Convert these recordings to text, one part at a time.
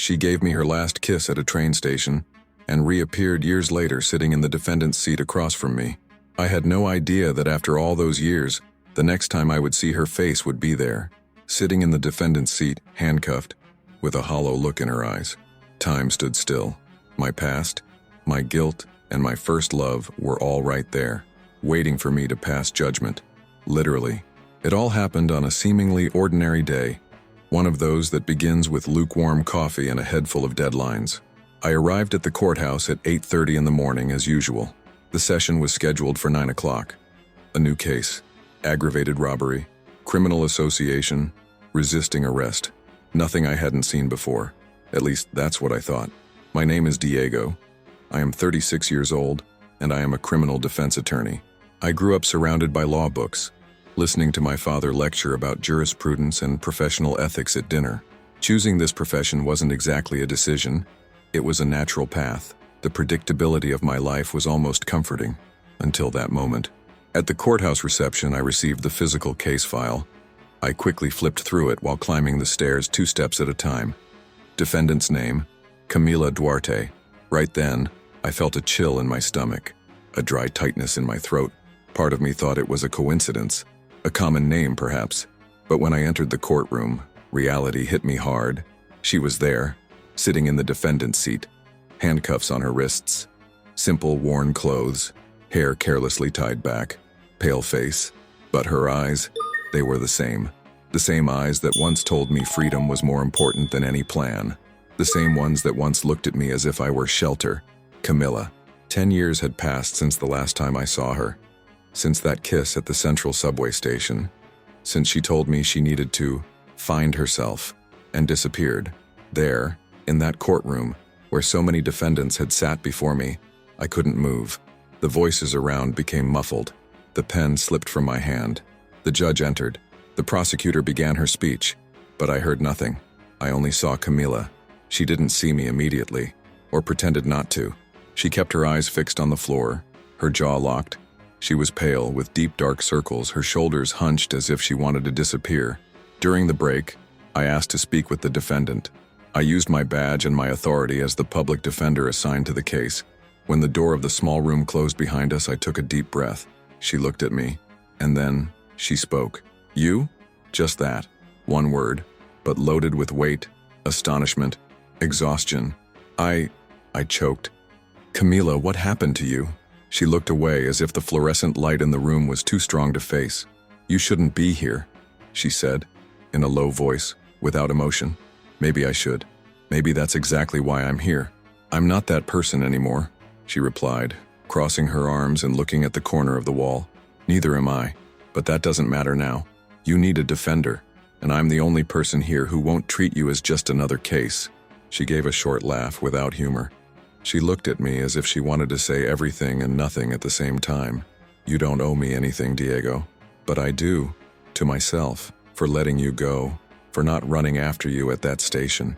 She gave me her last kiss at a train station and reappeared years later sitting in the defendant's seat across from me. I had no idea that after all those years, the next time I would see her face would be there, sitting in the defendant's seat, handcuffed, with a hollow look in her eyes. Time stood still. My past, my guilt, and my first love were all right there, waiting for me to pass judgment. Literally. It all happened on a seemingly ordinary day, one of those that begins with lukewarm coffee and a head full of deadlines. I arrived at the courthouse at 8:30 in the morning as usual. The session was scheduled for 9 o'clock. A new case, aggravated robbery, criminal association, resisting arrest. Nothing I hadn't seen before. At least that's what I thought. My name is Diego. I am 36 years old, and I am a criminal defense attorney. I grew up surrounded by law books, listening to my father lecture about jurisprudence and professional ethics at dinner. Choosing this profession wasn't exactly a decision. It was a natural path. The predictability of my life was almost comforting, until that moment. At the courthouse reception, I received the physical case file. I quickly flipped through it while climbing the stairs 2 steps at a time. Defendant's name, Camila Duarte. Right then, I felt a chill in my stomach, a dry tightness in my throat. Part of me thought it was a coincidence, a common name perhaps. But when I entered the courtroom, reality hit me hard. She was there, sitting in the defendant's seat, handcuffs on her wrists, simple worn clothes, hair carelessly tied back, pale face, but her eyes, they were the same eyes that once told me freedom was more important than any plan, the same ones that once looked at me as if I were shelter. Camila. 10 years had passed since the last time I saw her, since that kiss at the central subway station, since she told me she needed to find herself and disappeared. There, in that courtroom, where so many defendants had sat before me, I couldn't move. The voices around became muffled. The pen slipped from my hand. The judge entered. The prosecutor began her speech, but I heard nothing. I only saw Camila. She didn't see me immediately, or pretended not to. She kept her eyes fixed on the floor, her jaw locked. She was pale, with deep dark circles, her shoulders hunched as if she wanted to disappear. During the break, I asked to speak with the defendant. I used my badge and my authority as the public defender assigned to the case. When the door of the small room closed behind us, I took a deep breath. She looked at me, and then she spoke. "You?" Just that. One word, but loaded with weight, astonishment, exhaustion. I choked. "Camila, what happened to you?" She looked away as if the fluorescent light in the room was too strong to face. "You shouldn't be here," she said, in a low voice, without emotion. "Maybe I should. Maybe that's exactly why I'm here. I'm not that person anymore," she replied, crossing her arms and looking at the corner of the wall. "Neither am I, but that doesn't matter now. You need a defender, and I'm the only person here who won't treat you as just another case." She gave a short laugh without humor. She looked at me as if she wanted to say everything and nothing at the same time. "You don't owe me anything, Diego, but I do, to myself, for letting you go, for not running after you at that station,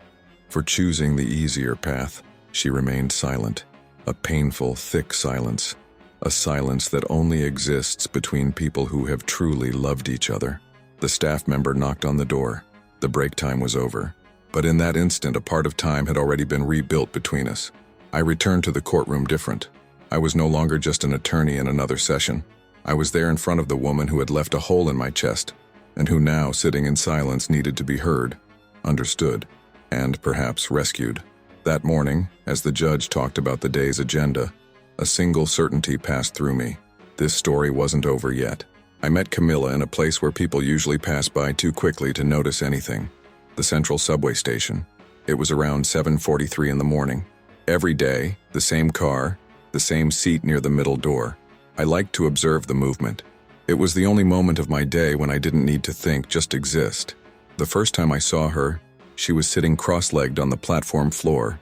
for choosing the easier path." She remained silent, a painful, thick silence, a silence that only exists between people who have truly loved each other. The staff member knocked on the door. The break time was over, but in that instant a part of time had already been rebuilt between us. I returned to the courtroom different. I was no longer just an attorney in another session. I was there in front of the woman who had left a hole in my chest, and who now, sitting in silence, needed to be heard, understood, and perhaps rescued. That morning, as the judge talked about the day's agenda, a single certainty passed through me. This story wasn't over yet. I met Camila in a place where people usually pass by too quickly to notice anything. The central subway station. It was around 7:43 in the morning. Every day, the same car, the same seat near the middle door. I liked to observe the movement. It was the only moment of my day when I didn't need to think, just exist. The first time I saw her, she was sitting cross-legged on the platform floor,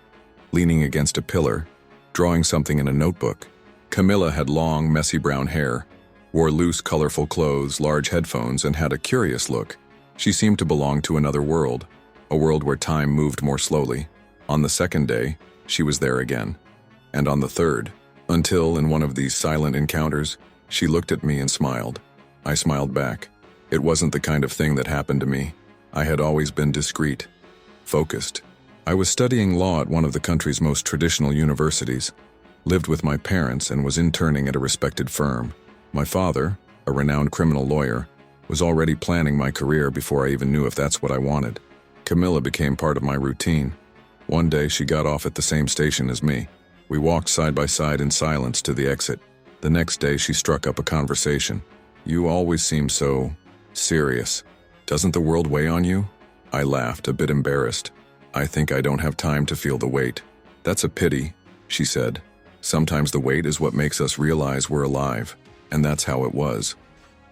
leaning against a pillar, drawing something in a notebook. Camila had long, messy brown hair, wore loose, colorful clothes, large headphones, and had a curious look. She seemed to belong to another world, a world where time moved more slowly. On the second day, she was there again, and on the third, until in one of these silent encounters, she looked at me and smiled. I smiled back. It wasn't the kind of thing that happened to me. I had always been discreet, focused, I was studying law at one of the country's most traditional universities, lived with my parents, and was interning at a respected firm. My father, a renowned criminal lawyer, was already planning my career before I even knew if that's what I wanted. Camila became part of my routine. One day she got off at the same station as me. We walked side by side in silence to the exit. The next day she struck up a conversation. "You always seem so serious. Doesn't the world weigh on you?" I laughed, a bit embarrassed. "I think I don't have time to feel the weight." "That's a pity," she said. "Sometimes the weight is what makes us realize we're alive." And that's how it was.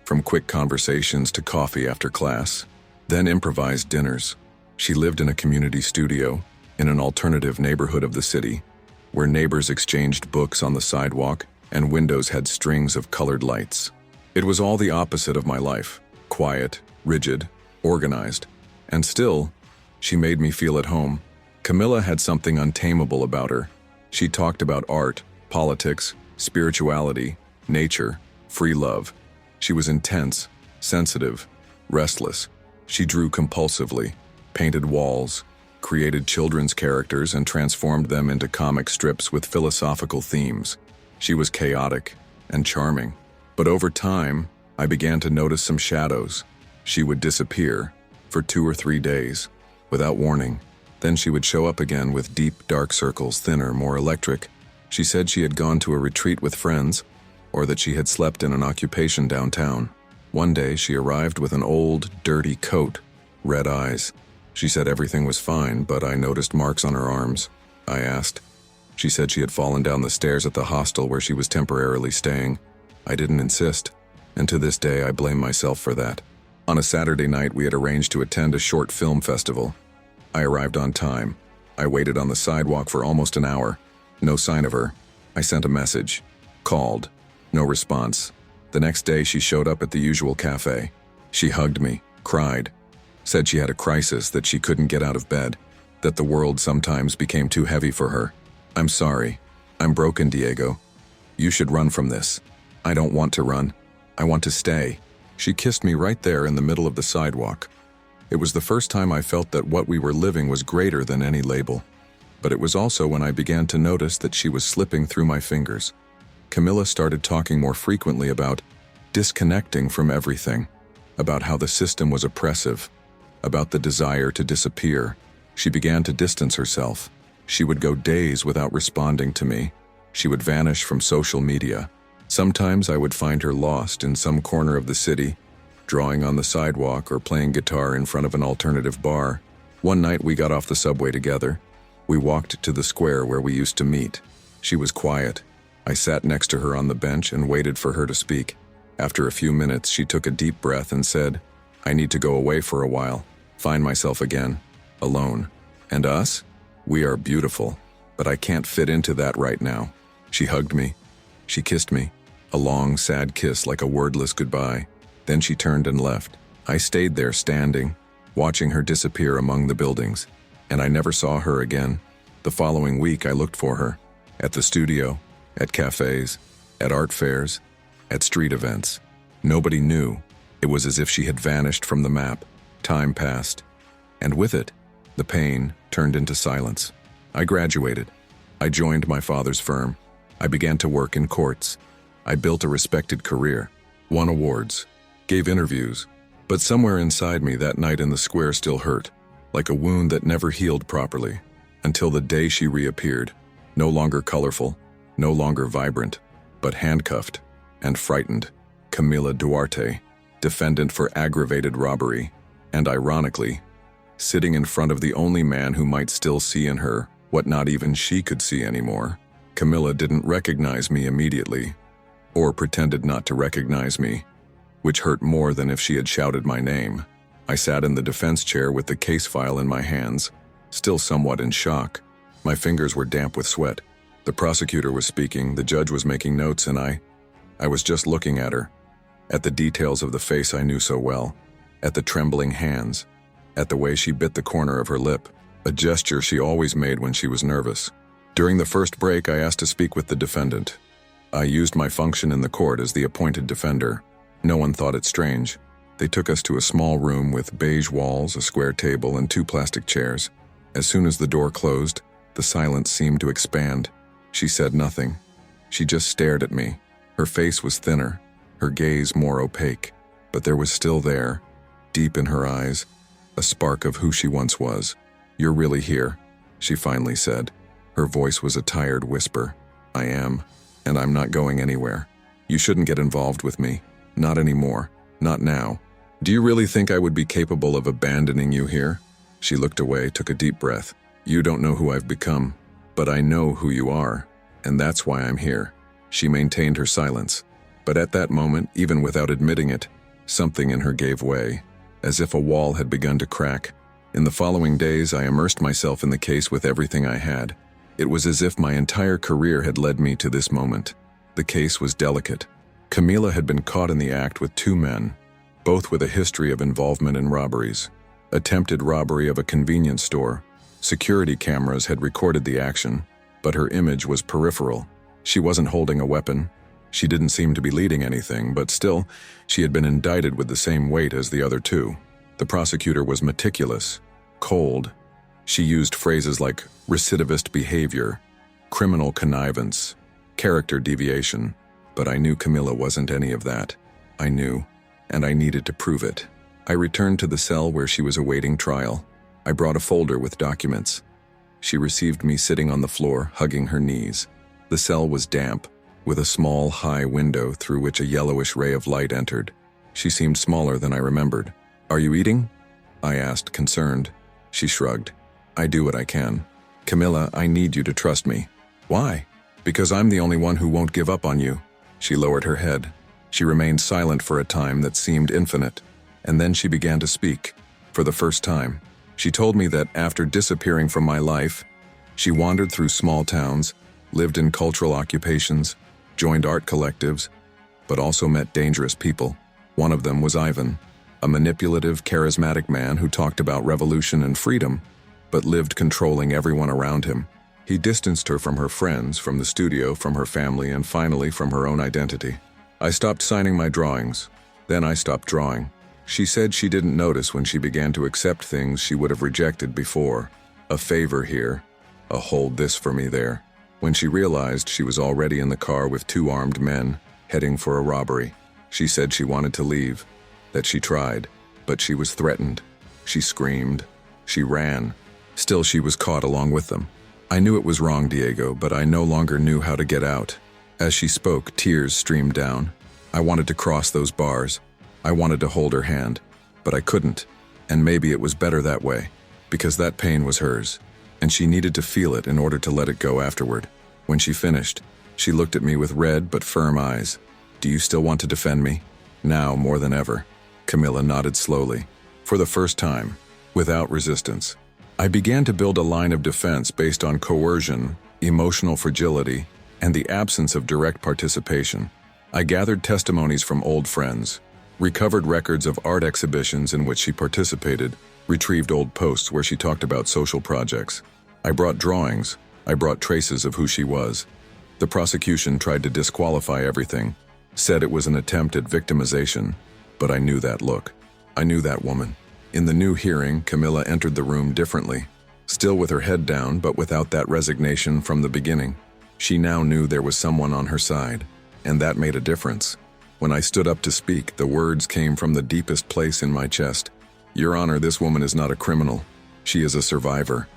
From quick conversations to coffee after class, then improvised dinners. She lived in a community studio in an alternative neighborhood of the city, where neighbors exchanged books on the sidewalk and windows had strings of colored lights. It was all the opposite of my life, quiet, rigid, organized, and still, she made me feel at home. Camila had something untamable about her. She talked about art, politics, spirituality, nature, free love. She was intense, sensitive, restless. She drew compulsively, painted walls, created children's characters, and transformed them into comic strips with philosophical themes. She was chaotic and charming. But over time, I began to notice some shadows. She would disappear for 2 or 3 days, without warning. Then she would show up again with deep, dark circles, thinner, more electric. She said she had gone to a retreat with friends, or that she had slept in an occupation downtown. One day, she arrived with an old, dirty coat, red eyes. She said everything was fine, but I noticed marks on her arms. I asked. She said she had fallen down the stairs at the hostel where she was temporarily staying. I didn't insist, and to this day I blame myself for that. On a Saturday night, we had arranged to attend a short film festival. I arrived on time. I waited on the sidewalk for almost an hour. No sign of her. I sent a message. Called. No response. The next day, she showed up at the usual cafe. She hugged me, cried, said she had a crisis, that she couldn't get out of bed, that the world sometimes became too heavy for her. "I'm sorry. I'm broken, Diego. You should run from this." "I don't want to run. I want to stay." She kissed me right there in the middle of the sidewalk. It was the first time I felt that what we were living was greater than any label. But it was also when I began to notice that she was slipping through my fingers. Camila started talking more frequently about disconnecting from everything, about how the system was oppressive, about the desire to disappear. She began to distance herself. She would go days without responding to me. She would vanish from social media. Sometimes I would find her lost in some corner of the city, drawing on the sidewalk or playing guitar in front of an alternative bar. One night we got off the subway together. We walked to the square where we used to meet. She was quiet. I sat next to her on the bench and waited for her to speak. After a few minutes, she took a deep breath and said, "I need to go away for a while, find myself again, alone. And us? We are beautiful, but I can't fit into that right now." She hugged me. She kissed me. A long, sad kiss like a wordless goodbye. Then she turned and left. I stayed there standing, watching her disappear among the buildings, and I never saw her again. The following week, I looked for her, at the studio, at cafes, at art fairs, at street events. Nobody knew. It was as if she had vanished from the map. Time passed, and with it, the pain turned into silence. I graduated. I joined my father's firm. I began to work in courts. I built a respected career, won awards, gave interviews, but somewhere inside me that night in the square still hurt, like a wound that never healed properly, until the day she reappeared, no longer colorful, no longer vibrant, but handcuffed and frightened. Camila Duarte, defendant for aggravated robbery, and ironically, sitting in front of the only man who might still see in her what not even she could see anymore. Camila didn't recognize me immediately, or pretended not to recognize me, which hurt more than if she had shouted my name. I sat in the defense chair with the case file in my hands, still somewhat in shock. My fingers were damp with sweat. The prosecutor was speaking, the judge was making notes, and I was just looking at her, at the details of the face I knew so well, at the trembling hands, at the way she bit the corner of her lip, a gesture she always made when she was nervous. During the first break, I asked to speak with the defendant. I used my function in the court as the appointed defender. No one thought it strange. They took us to a small room with beige walls, a square table, and 2 plastic chairs. As soon as the door closed, the silence seemed to expand. She said nothing. She just stared at me. Her face was thinner, her gaze more opaque, but there was still there, deep in her eyes, a spark of who she once was. "You're really here," she finally said. Her voice was a tired whisper. "I am, and I'm not going anywhere. You shouldn't get involved with me. Not anymore. Not now. Do you really think I would be capable of abandoning you here?" She looked away, took a deep breath. "You don't know who I've become, but I know who you are, and that's why I'm here." She maintained her silence, but at that moment, even without admitting it, something in her gave way, as if a wall had begun to crack. In the following days, I immersed myself in the case with everything I had. It was as if my entire career had led me to this moment. The case was delicate. Camila had been caught in the act with two men, both with a history of involvement in robberies. Attempted robbery of a convenience store. Security cameras had recorded the action, but her image was peripheral. She wasn't holding a weapon. She didn't seem to be leading anything, but still, she had been indicted with the same weight as the other two. The prosecutor was meticulous, cold. She used phrases like recidivist behavior, criminal connivance, character deviation, but I knew Camila wasn't any of that. I knew, and I needed to prove it. I returned to the cell where she was awaiting trial. I brought a folder with documents. She received me sitting on the floor, hugging her knees. The cell was damp, with a small, high window through which a yellowish ray of light entered. She seemed smaller than I remembered. "Are you eating?" I asked, concerned. She shrugged. "I do what I can. Camila, I need you to trust me." "Why?" "Because I'm the only one who won't give up on you." She lowered her head. She remained silent for a time that seemed infinite, and then she began to speak. For the first time, she told me that after disappearing from my life, she wandered through small towns, lived in cultural occupations, joined art collectives, but also met dangerous people. One of them was Ivan, a manipulative, charismatic man who talked about revolution and freedom, but lived controlling everyone around him. He distanced her from her friends, from the studio, from her family, and finally from her own identity. I stopped signing my drawings. Then I stopped drawing. She said she didn't notice when she began to accept things she would have rejected before. A favor here, a hold this for me there. When she realized she was already in the car with two armed men, heading for a robbery. She said she wanted to leave, that she tried, but she was threatened. She screamed. She ran. Still, she was caught along with them. I knew it was wrong, Diego, but I no longer knew how to get out. As she spoke, tears streamed down. I wanted to cross those bars. I wanted to hold her hand, but I couldn't. And maybe it was better that way, because that pain was hers, and she needed to feel it in order to let it go afterward. When she finished, she looked at me with red but firm eyes. "Do you still want to defend me?" "Now more than ever." Camila nodded slowly. For the first time, without resistance. I began to build a line of defense based on coercion, emotional fragility, and the absence of direct participation. I gathered testimonies from old friends, recovered records of art exhibitions in which she participated, retrieved old posts where she talked about social projects. I brought drawings. I brought traces of who she was. The prosecution tried to disqualify everything, said it was an attempt at victimization, but I knew that look. I knew that woman. In the new hearing, Camila entered the room differently, still with her head down, but without that resignation from the beginning. She now knew there was someone on her side, and that made a difference. When I stood up to speak, the words came from the deepest place in my chest. "Your Honor, this woman is not a criminal. She is a survivor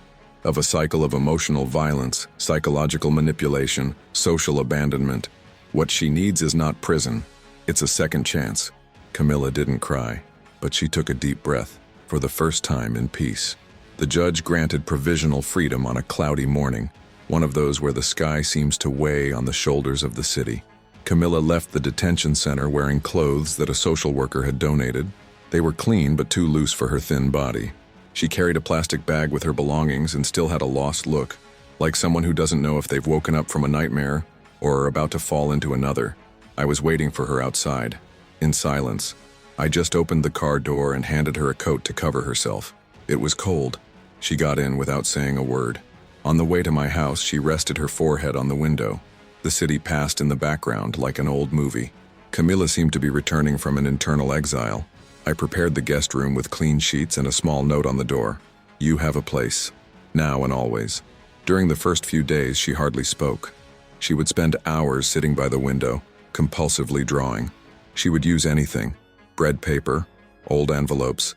of a cycle of emotional violence, psychological manipulation, social abandonment. What she needs is not prison. It's a second chance." Camila didn't cry, but she took a deep breath, for the first time in peace. The judge granted provisional freedom on a cloudy morning, one of those where the sky seems to weigh on the shoulders of the city. Camila left the detention center wearing clothes that a social worker had donated. They were clean but too loose for her thin body. She carried a plastic bag with her belongings and still had a lost look, like someone who doesn't know if they've woken up from a nightmare or are about to fall into another. I was waiting for her outside, in silence. I just opened the car door and handed her a coat to cover herself. It was cold. She got in without saying a word. On the way to my house, she rested her forehead on the window. The city passed in the background like an old movie. Camila seemed to be returning from an internal exile. I prepared the guest room with clean sheets and a small note on the door. "You have a place." now and always. During the first few days, she hardly spoke. She would spend hours sitting by the window, compulsively drawing. She would use anything: bread paper, old envelopes,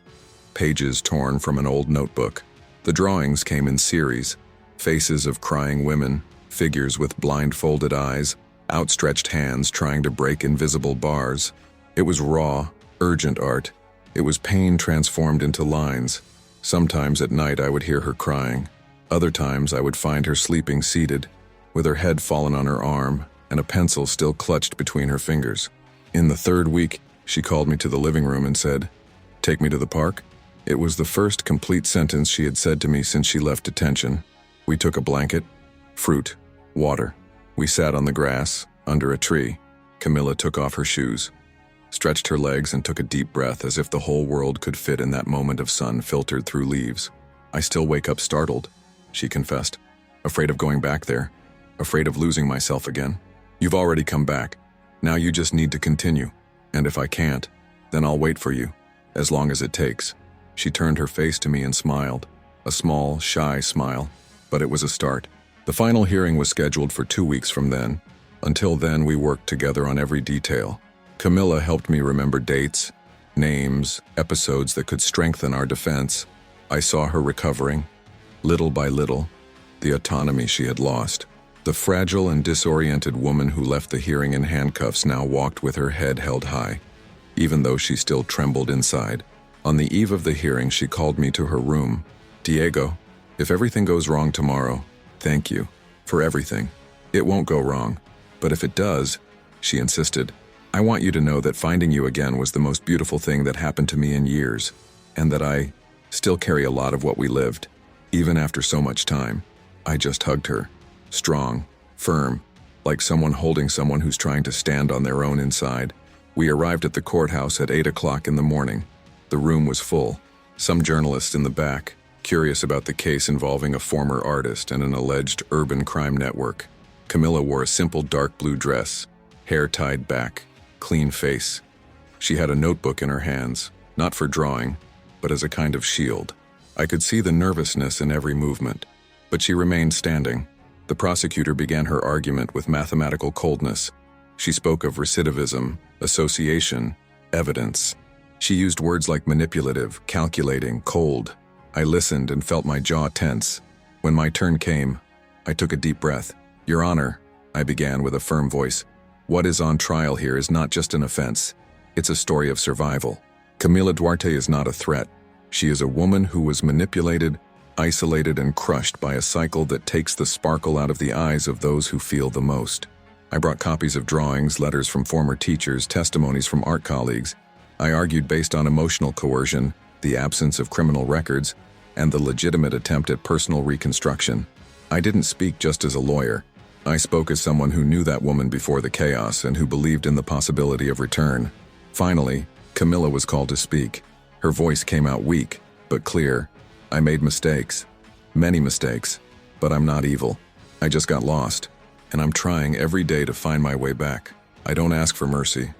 pages torn from an old notebook. The drawings came in series: faces of crying women, figures with blindfolded eyes, outstretched hands trying to break invisible bars. It was raw, urgent art. It was pain transformed into lines. Sometimes at night I would hear her crying. Other times I would find her sleeping seated, with her head fallen on her arm and a pencil still clutched between her fingers. In the third week, she called me to the living room and said, "Take me to the park?" It was the first complete sentence she had said to me since she left detention. We took a blanket, fruit, water. We sat on the grass, under a tree. Camila took off her shoes, stretched her legs, and took a deep breath as if the whole world could fit in that moment of sun filtered through leaves. "I still wake up startled," she confessed, "afraid of going back there, afraid of losing myself again. You've already come back. Now you just need to continue. And if I can't, then I'll wait for you, as long as it takes." She turned her face to me and smiled, a small, shy smile, but it was a start. The final hearing was scheduled for 2 weeks from then. Until then, we worked together on every detail. Camila helped me remember dates, names, episodes that could strengthen our defense. I saw her recovering, little by little, the autonomy she had lost. The fragile and disoriented woman who left the hearing in handcuffs now walked with her head held high, even though she still trembled inside. On the eve of the hearing, she called me to her room. "Diego, if everything goes wrong tomorrow, thank you for everything. It won't go wrong. But if it does," she insisted, "I want you to know that finding you again was the most beautiful thing that happened to me in years, and that I still carry a lot of what we lived, even after so much time." I just hugged her, strong, firm, like someone holding someone who's trying to stand on their own inside. We arrived at the courthouse at 8 o'clock in the morning. The room was full, some journalists in the back, curious about the case involving a former artist and an alleged urban crime network. Camila wore a simple dark blue dress, hair tied back, clean face. She had a notebook in her hands, not for drawing, but as a kind of shield. I could see the nervousness in every movement, but she remained standing. The prosecutor began her argument with mathematical coldness. She spoke of recidivism, association, evidence. She used words like manipulative, calculating, cold. I listened and felt my jaw tense. When my turn came, I took a deep breath. "Your Honor," I began with a firm voice, "what is on trial here is not just an offense. It's a story of survival. Camila Duarte is not a threat. She is a woman who was manipulated, isolated, and crushed by a cycle that takes the sparkle out of the eyes of those who feel the most." I brought copies of drawings, letters from former teachers, testimonies from art colleagues. I argued based on emotional coercion, the absence of criminal records, and the legitimate attempt at personal reconstruction. I didn't speak just as a lawyer. I spoke as someone who knew that woman before the chaos and who believed in the possibility of return. Finally, Camila was called to speak. Her voice came out weak, but clear. "I made mistakes, many mistakes, but I'm not evil. I just got lost, and I'm trying every day to find my way back. I don't ask for mercy.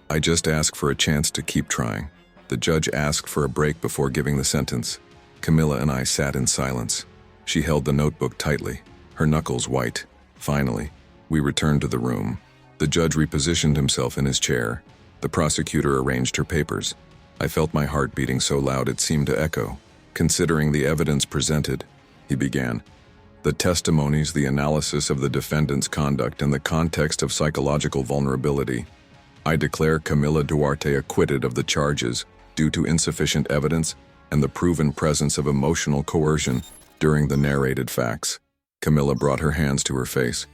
I just ask for a chance to keep trying." The judge asked for a break before giving the sentence. Camila and I sat in silence. She held the notebook tightly, her knuckles white. Finally, we returned to the room. The judge repositioned himself in his chair. The prosecutor arranged her papers. I felt my heart beating so loud it seemed to echo. "Considering the evidence presented," he began, "the testimonies, the analysis of the defendant's conduct, and the context of psychological vulnerability, I declare Camila Duarte acquitted of the charges due to insufficient evidence and the proven presence of emotional coercion during the narrated facts." Camila brought her hands to her face.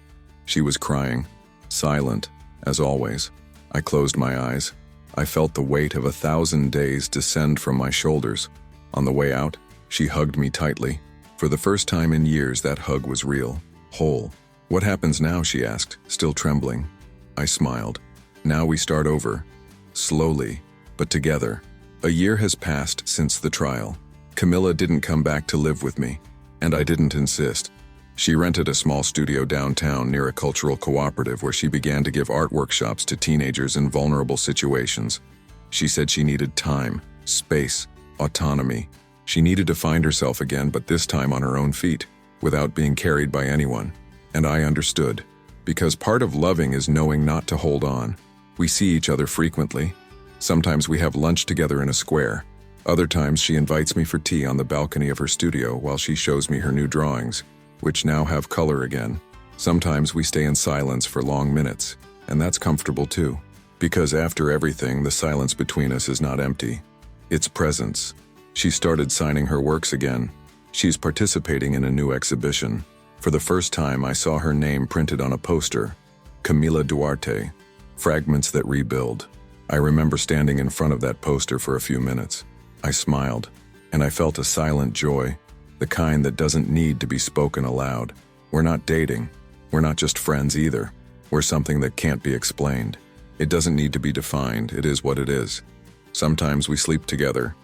She was crying, silent, as always. I closed my eyes. I felt the weight of 1,000 days descend from my shoulders. On the way out, she hugged me tightly. For the first time in years, that hug was real, whole. "What happens now?" she asked, still trembling. I smiled. "Now we start over, slowly, but together." A year has passed since the trial. Camila didn't come back to live with me, and I didn't insist. She rented a small studio downtown near a cultural cooperative where she began to give art workshops to teenagers in vulnerable situations. She said she needed time, space, autonomy, She needed to find herself again, but this time on her own feet, without being carried by anyone. And I understood. Because part of loving is knowing not to hold on. We see each other frequently. Sometimes we have lunch together in a square. Other times she invites me for tea on the balcony of her studio while she shows me her new drawings, which now have color again. Sometimes we stay in silence for long minutes, and that's comfortable too. Because after everything, the silence between us is not empty. It's presence. She started signing her works again. She's participating in a new exhibition. For the first time, I saw her name printed on a poster. Camila Duarte. Fragments that rebuild. I remember standing in front of that poster for a few minutes. I smiled, and I felt a silent joy, the kind that doesn't need to be spoken aloud. We're not dating. We're not just friends either. We're something that can't be explained. It doesn't need to be defined. It is what it is. Sometimes we sleep together.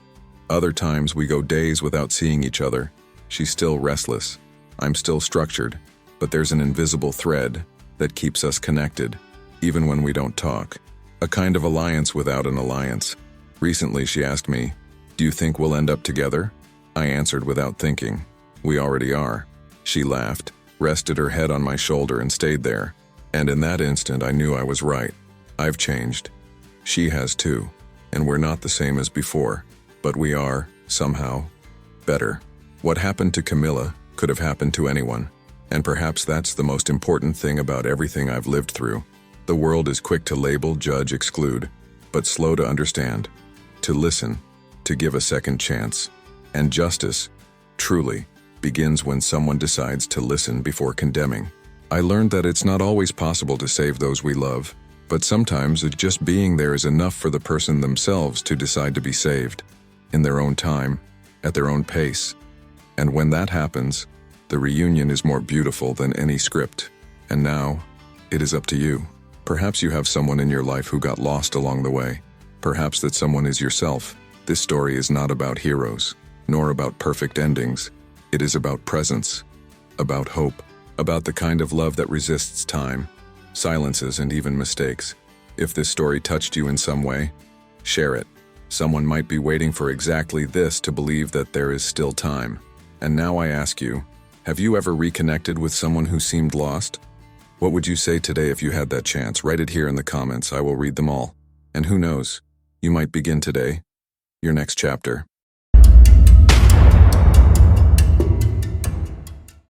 Other times we go days without seeing each other. She's still restless. I'm still structured, but there's an invisible thread that keeps us connected, even when we don't talk. A kind of alliance without an alliance. Recently she asked me, "Do you think we'll end up together?" I answered without thinking, "We already are." She laughed, rested her head on my shoulder and stayed there. And in that instant I knew I was right. I've changed. She has too. And we're not the same as before. But we are, somehow, better. What happened to Camila could have happened to anyone. And perhaps that's the most important thing about everything I've lived through. The world is quick to label, judge, exclude, but slow to understand, to listen, to give a second chance. And justice, truly, begins when someone decides to listen before condemning. I learned that it's not always possible to save those we love, but sometimes just being there is enough for the person themselves to decide to be saved, in their own time, at their own pace. And when that happens, the reunion is more beautiful than any script. And now, it is up to you. Perhaps you have someone in your life who got lost along the way. Perhaps that someone is yourself. This story is not about heroes, nor about perfect endings. It is about presence, about hope, about the kind of love that resists time, silences, and even mistakes. If this story touched you in some way, share it. Someone might be waiting for exactly this to believe that there is still time. And now I ask you, have you ever reconnected with someone who seemed lost? What would you say today if you had that chance? Write it here in the comments. I will read them all. And who knows, you might begin today, your next chapter.